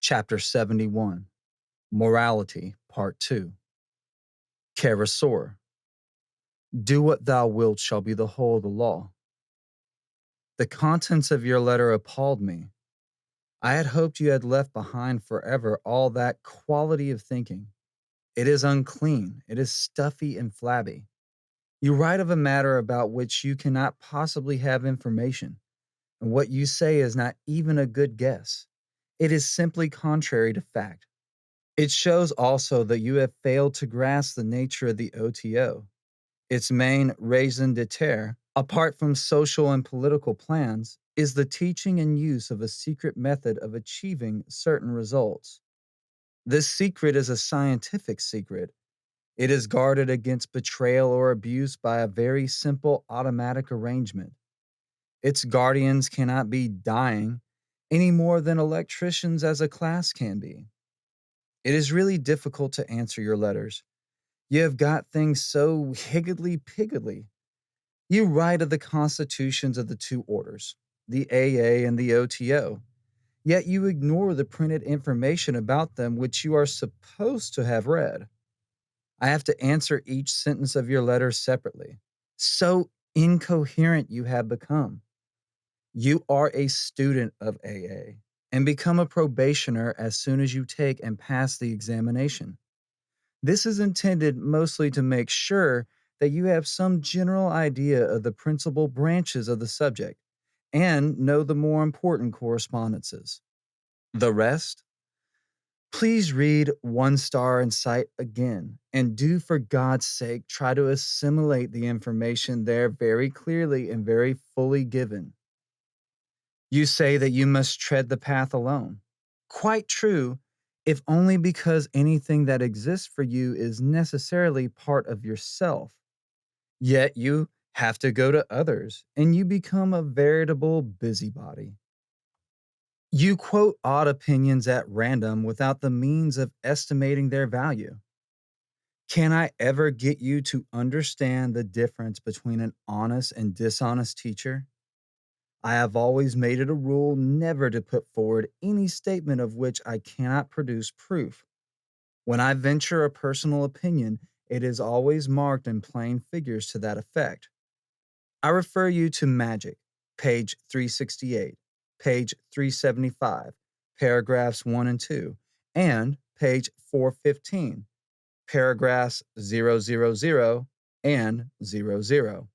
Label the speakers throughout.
Speaker 1: Chapter 71, Morality, Part 2. Karasor, do what thou wilt shall be the whole of the law. The contents of your letter appalled me. I had hoped you had left behind forever all that quality of thinking. It is unclean, it is stuffy and flabby. You write of a matter about which you cannot possibly have information, and what you say is not even a good guess. It is simply contrary to fact. It shows also that you have failed to grasp the nature of the O.T.O. Its main raison d'etre, apart from social and political plans, is the teaching and use of a secret method of achieving certain results. This secret is a scientific secret. It is guarded against betrayal or abuse by a very simple automatic arrangement. Its guardians cannot be dying any more than electricians as a class can be. It is really difficult to answer your letters. You have got things so higgledy-piggledy. You write of the constitutions of the two orders, the AA and the O.T.O., yet you ignore the printed information about them which you are supposed to have read. I have to answer each sentence of your letter separately. So incoherent you have become. You are a student of AA and become a probationer as soon as you take and pass the examination. This is intended mostly to make sure that you have some general idea of the principal branches of the subject and know the more important correspondences. The rest? Please read One Star in Sight again, and do for God's sake try to assimilate the information there very clearly and very fully given. You say that you must tread the path alone. Quite true, if only because anything that exists for you is necessarily part of yourself. Yet you have to go to others, and you become a veritable busybody. You quote odd opinions at random without the means of estimating their value. Can I ever get you to understand the difference between an honest and dishonest teacher? I have always made it a rule never to put forward any statement of which I cannot produce proof. When I venture a personal opinion, it is always marked in plain figures to that effect. I refer you to Magick, page 368, page 375, paragraphs 1 and 2, and page 415, paragraphs 000 and 00.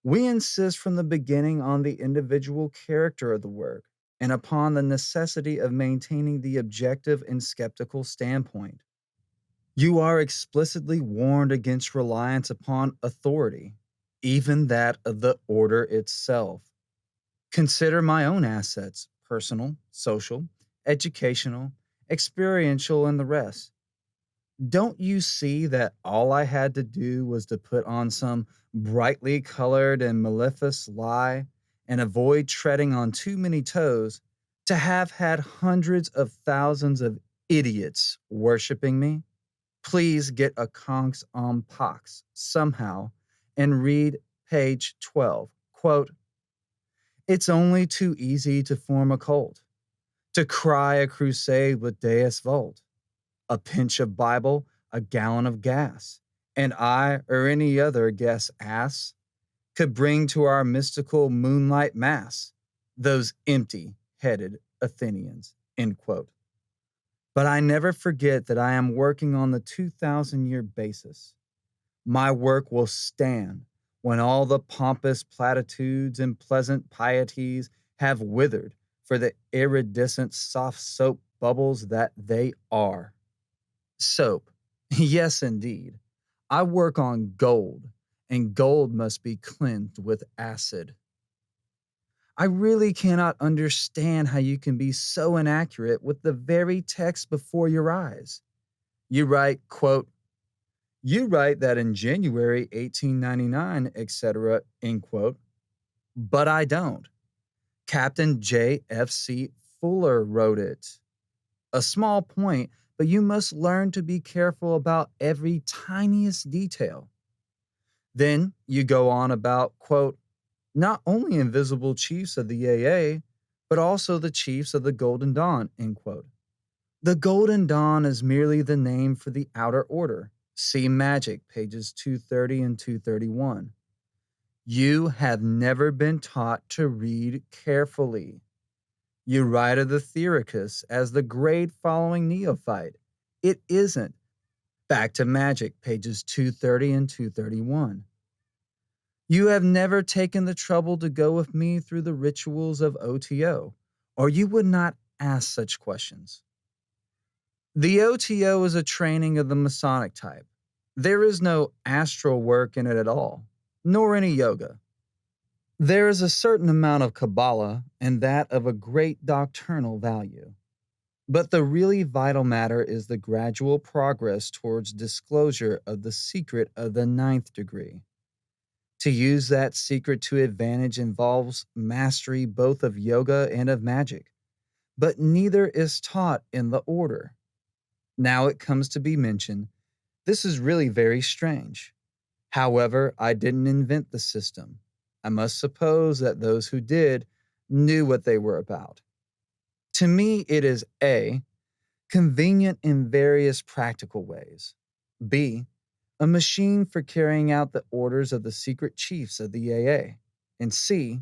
Speaker 1: We insist from the beginning on the individual character of the work and upon the necessity of maintaining the objective and skeptical standpoint. You are explicitly warned against reliance upon authority, even that of the order itself. Consider my own assets, personal, social, educational, experiential, and the rest. Don't you see that all I had to do was to put on some brightly colored and mellifluous lie and avoid treading on too many toes to have had hundreds of thousands of idiots worshiping me? Please get a conx pax somehow and read page 12. Quote, it's only too easy to form a cult, to cry a crusade with Deus Vult, a pinch of Bible, a gallon of gas, and I or any other guess ass could bring to our mystical moonlight mass those empty-headed Athenians, end quote. But I never forget that I am working on the 2,000-year basis. My work will stand when all the pompous platitudes and pleasant pieties have withered for the iridescent soft soap bubbles that they are. Soap, yes indeed. I work on gold, and gold must be cleansed with acid. I really cannot understand how you can be so inaccurate with the very text before your eyes. You write, quote, you write that in January 1899, etc., end quote, but I don't. Captain J.F.C. Fuller wrote it. A small point, but you must learn to be careful about every tiniest detail. Then you go on about, quote, not only invisible chiefs of the AA, but also the chiefs of the Golden Dawn, end quote. The Golden Dawn is merely the name for the outer order. See Magick, pages 230 and 231. You have never been taught to read carefully. You write of the Theuricus as the grade following neophyte. It isn't. Back to Magick, pages 230 and 231. You have never taken the trouble to go with me through the rituals of O.T.O, or you would not ask such questions. The O.T.O is a training of the Masonic type. There is no astral work in it at all, nor any yoga. There is a certain amount of Qabalah and that of a great doctrinal value. But the really vital matter is the gradual progress towards disclosure of the secret of the 9th degree. To use that secret to advantage involves mastery both of yoga and of magic, but neither is taught in the order. Now it comes to be mentioned, this is really very strange. However, I didn't invent the system. I must suppose that those who did knew what they were about. To me, it is A, convenient in various practical ways, B, a machine for carrying out the orders of the secret chiefs of the AA, and C,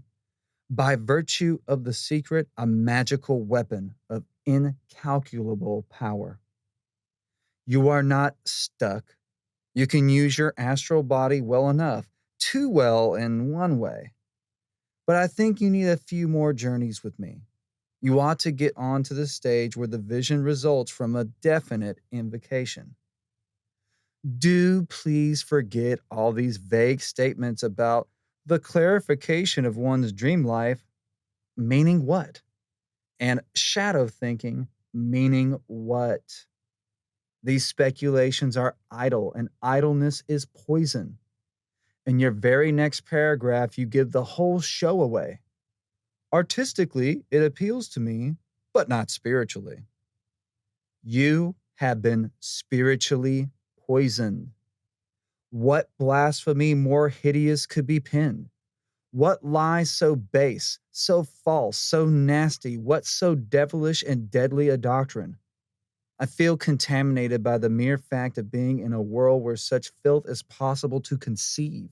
Speaker 1: by virtue of the secret, a magical weapon of incalculable power. You are not stuck. You can use your astral body well enough, too well in one way. But I think you need a few more journeys with me. You ought to get on to the stage where the vision results from a definite invocation. Do please forget all these vague statements about the clarification of one's dream life, meaning what? And shadow thinking, meaning what? These speculations are idle, and idleness is poison. In your very next paragraph, you give the whole show away. Artistically, it appeals to me, but not spiritually. You have been spiritually poisoned. What blasphemy more hideous could be penned? What lie so base, so false, so nasty, what so devilish and deadly a doctrine? I feel contaminated by the mere fact of being in a world where such filth is possible to conceive.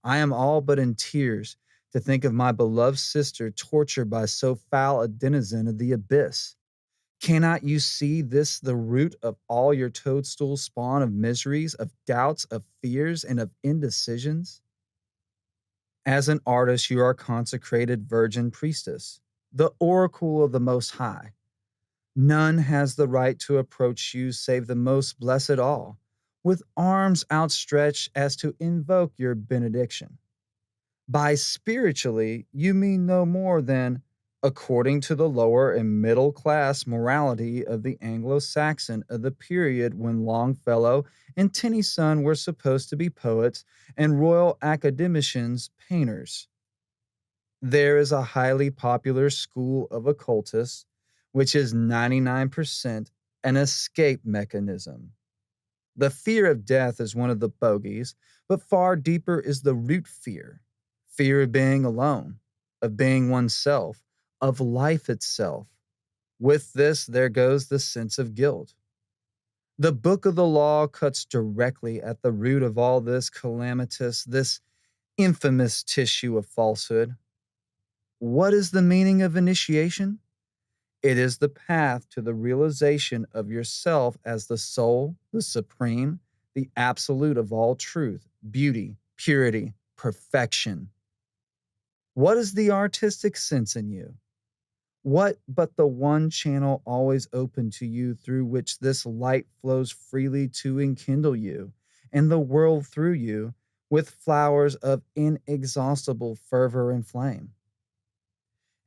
Speaker 1: I am all but in tears to think of my beloved sister tortured by so foul a denizen of the abyss. Cannot you see this the root of all your toadstool spawn of miseries, of doubts, of fears, and of indecisions? As an artist, you are consecrated virgin priestess, the oracle of the Most High. None has the right to approach you save the most blessed all, with arms outstretched as to invoke your benediction. By spiritually, you mean no more than according to the lower and middle class morality of the Anglo-Saxon of the period when Longfellow and Tennyson were supposed to be poets and royal academicians painters. There is a highly popular school of occultists, which is 99% an escape mechanism. The fear of death is one of the bogies, but far deeper is the root fear. Fear of being alone, of being oneself, of life itself. With this, there goes the sense of guilt. The book of the law cuts directly at the root of all this calamitous, this infamous tissue of falsehood. What is the meaning of initiation? It is the path to the realization of yourself as the soul, the supreme, the absolute of all truth, beauty, purity, perfection. What is the artistic sense in you? What but the one channel always open to you through which this light flows freely to enkindle you, and the world through you, with flowers of inexhaustible fervor and flame?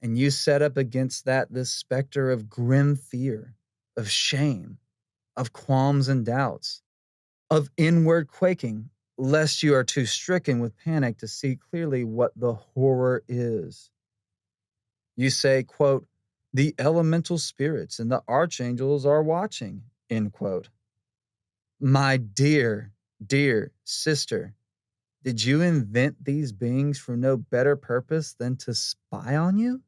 Speaker 1: And you set up against that this specter of grim fear, of shame, of qualms and doubts, of inward quaking, lest you are too stricken with panic to see clearly what the horror is. You say, quote, the elemental spirits and the archangels are watching, end quote. My dear, dear sister, did you invent these beings for no better purpose than to spy on you?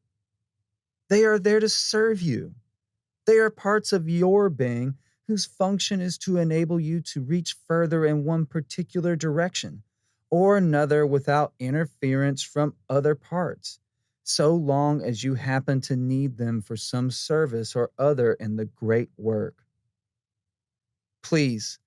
Speaker 1: They are there to serve you. They are parts of your being whose function is to enable you to reach further in one particular direction or another without interference from other parts, so long as you happen to need them for some service or other in the great work. Please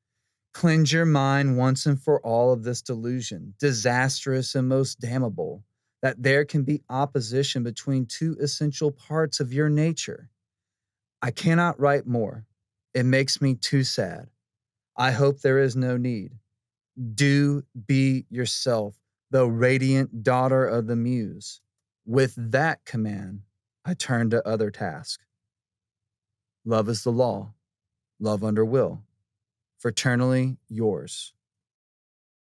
Speaker 1: cleanse your mind once and for all of this delusion, disastrous and most damnable, that there can be opposition between two essential parts of your nature. I cannot write more. It makes me too sad. I hope there is no need. Do be yourself, the radiant daughter of the Muse. With that command, I turn to other tasks. Love is the law. Love under will. Fraternally yours.